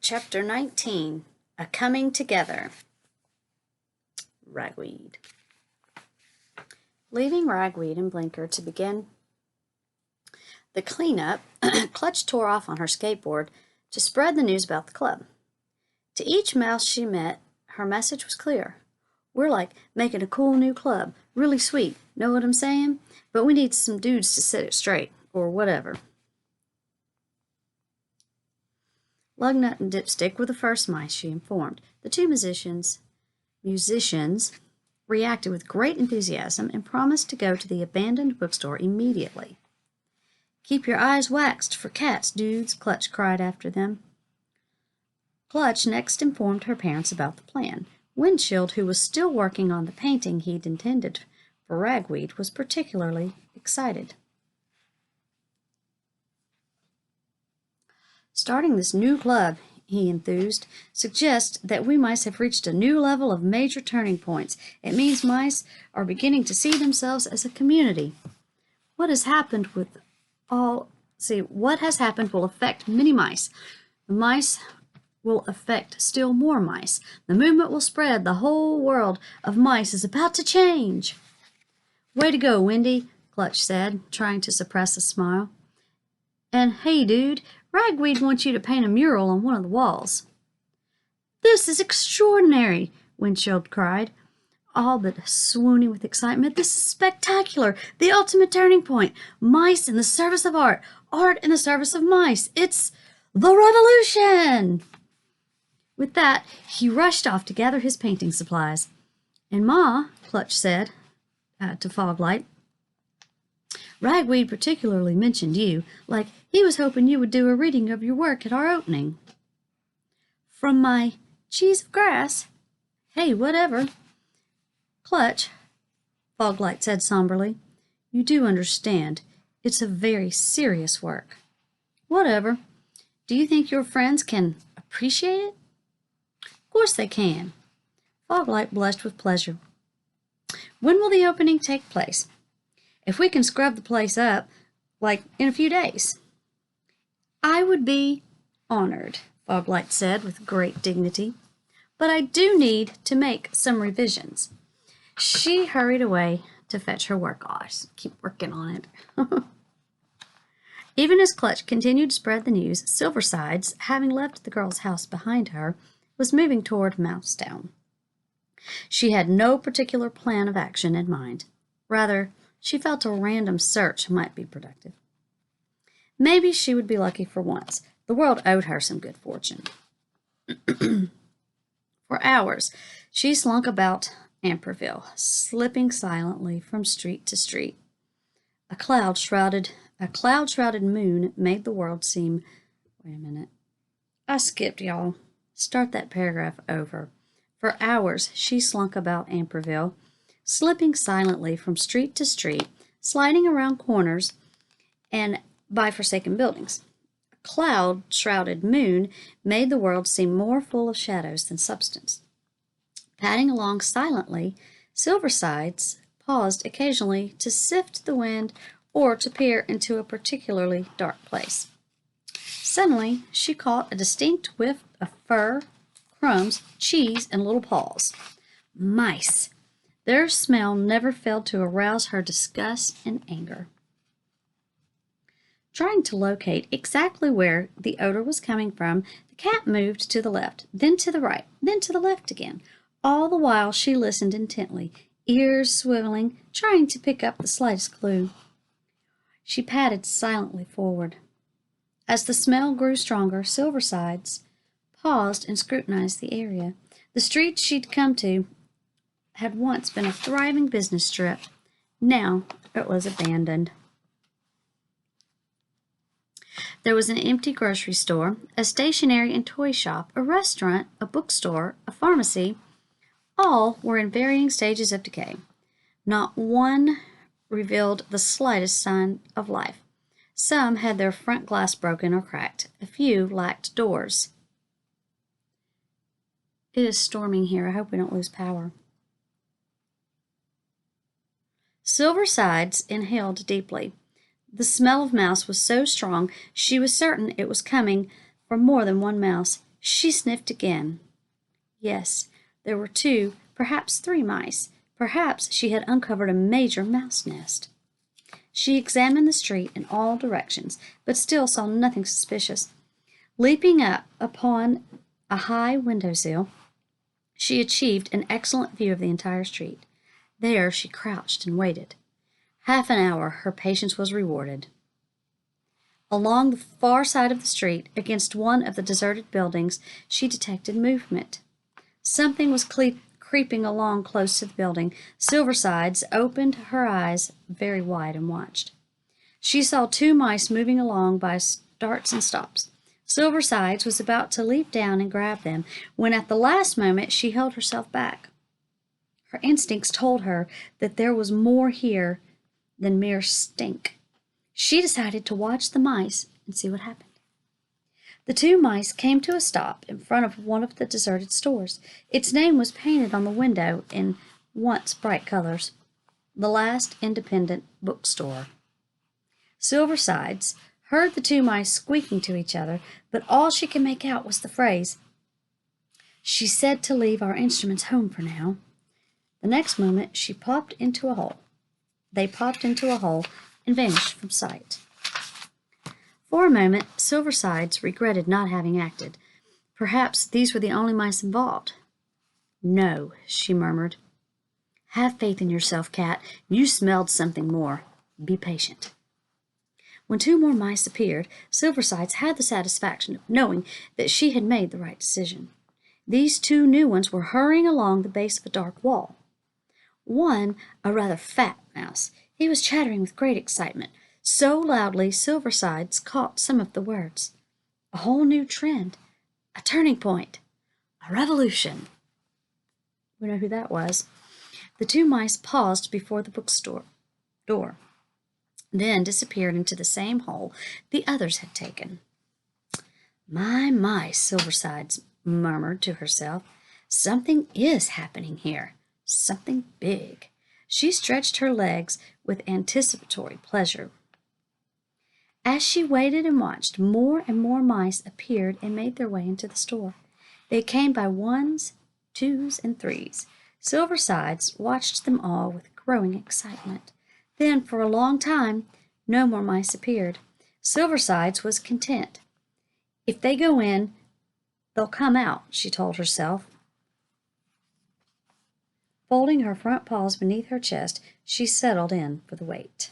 Chapter 19, A Coming Together. Ragweed. Leaving Ragweed and Blinker to begin the cleanup, Clutch tore off on her skateboard to spread the news about the club. To each mouse she met, her message was clear. We're like making a cool new club, really sweet, know what I'm saying? But we need some dudes to set it straight, or whatever. Lugnut and Dipstick were the first mice, she informed. The two musicians reacted with great enthusiasm and promised to go to the abandoned bookstore immediately. Keep your eyes waxed for cats, dudes, Clutch cried after them. Clutch next informed her parents about the plan. Windshield, who was still working on the painting he'd intended for Ragweed, was particularly excited. Starting this new club, he enthused, suggests that we mice have reached a new level of major turning points. It means mice are beginning to see themselves as a community. What has happened will affect many mice. The mice will affect still more mice. The movement will spread. The whole world of mice is about to change. Way to go, Wendy, Clutch said, trying to suppress a smile. And hey, dude, Ragweed wants you to paint a mural on one of the walls. This is extraordinary, Windshield cried, all but swooning with excitement. This is spectacular, the ultimate turning point. Mice in the service of art, art in the service of mice. It's the revolution! With that, he rushed off to gather his painting supplies. And Ma, Clutch said to Foglight, Ragweed particularly mentioned you, like he was hoping you would do a reading of your work at our opening. From my cheese of grass? Hey, whatever. Clutch, Foglight said somberly, you do understand. It's a very serious work. Whatever. Do you think your friends can appreciate it? Of course they can. Foglight blushed with pleasure. When will the opening take place? If we can scrub the place up, like in a few days. I would be honored, Foglight said with great dignity, but I do need to make some revisions. She hurried away to fetch her work. Oh, I just keep working on it. Even as Clutch continued to spread the news, Silversides, having left the girl's house behind her, was moving toward Mousetown. She had no particular plan of action in mind. Rather, she felt a random search might be productive. Maybe she would be lucky for once. The world owed her some good fortune. For hours, she slunk about Amperville, slipping silently from street to street. A cloud-shrouded moon made the world seem... Wait a minute. I skipped, y'all. Start that paragraph over. For hours, she slunk about Amperville, slipping silently from street to street, sliding around corners and by forsaken buildings. A cloud-shrouded moon made the world seem more full of shadows than substance. Padding along silently, Silversides paused occasionally to sift the wind or to peer into a particularly dark place. Suddenly, she caught a distinct whiff of fur, crumbs, cheese, and little paws. Mice! Their smell never failed to arouse her disgust and anger. Trying to locate exactly where the odor was coming from, the cat moved to the left, then to the right, then to the left again. All the while she listened intently, ears swiveling, trying to pick up the slightest clue. She padded silently forward. As the smell grew stronger, Silversides paused and scrutinized the area. The street she'd come to had once been a thriving business strip. Now it was abandoned. There was an empty grocery store, a stationery and toy shop, a restaurant, a bookstore, a pharmacy. All were in varying stages of decay. Not one revealed the slightest sign of life. Some had their front glass broken or cracked. A few lacked doors. It is storming here. I hope we don't lose power. Silversides inhaled deeply. The smell of mouse was so strong she was certain it was coming from more than one mouse. She sniffed again. Yes, there were 2, perhaps 3 mice. Perhaps she had uncovered a major mouse nest. She examined the street in all directions, but still saw nothing suspicious. Leaping up upon a high windowsill, she achieved an excellent view of the entire street. There she crouched and waited. Half an hour her patience was rewarded. Along the far side of the street, against one of the deserted buildings, she detected movement. Something was creeping along close to the building. Silversides opened her eyes very wide and watched. She saw 2 mice moving along by starts and stops. Silversides was about to leap down and grab them when at the last moment she held herself back. Her instincts told her that there was more here than mere stink. She decided to watch the mice and see what happened. The 2 mice came to a stop in front of one of the deserted stores. Its name was painted on the window in once bright colors: The Last Independent Bookstore. Silversides heard the 2 mice squeaking to each other, but all she could make out was the phrase, "She said to leave our instruments home for now." The next moment she popped into a hole. They popped into a hole and vanished from sight. For a moment, Silversides regretted not having acted. Perhaps these were the only mice involved. "No," she murmured. "Have faith in yourself, Cat. You smelled something more. Be patient." When 2 more mice appeared, Silversides had the satisfaction of knowing that she had made the right decision. These 2 new ones were hurrying along the base of a dark wall. One, a rather fat mouse, he was chattering with great excitement, so loudly Silversides caught some of the words. A whole new trend, a turning point, a revolution. We know who that was. The 2 mice paused before the bookstore door, then disappeared into the same hole the others had taken. My, Silversides murmured to herself. Something is happening here. Something big. She stretched her legs with anticipatory pleasure. As she waited and watched, more and more mice appeared and made their way into the store. They came by 1s, 2s, and 3s. Silversides watched them all with growing excitement. Then, for a long time, no more mice appeared. Silversides was content. If they go in, they'll come out, she told herself. Folding her front paws beneath her chest, she settled in for the wait.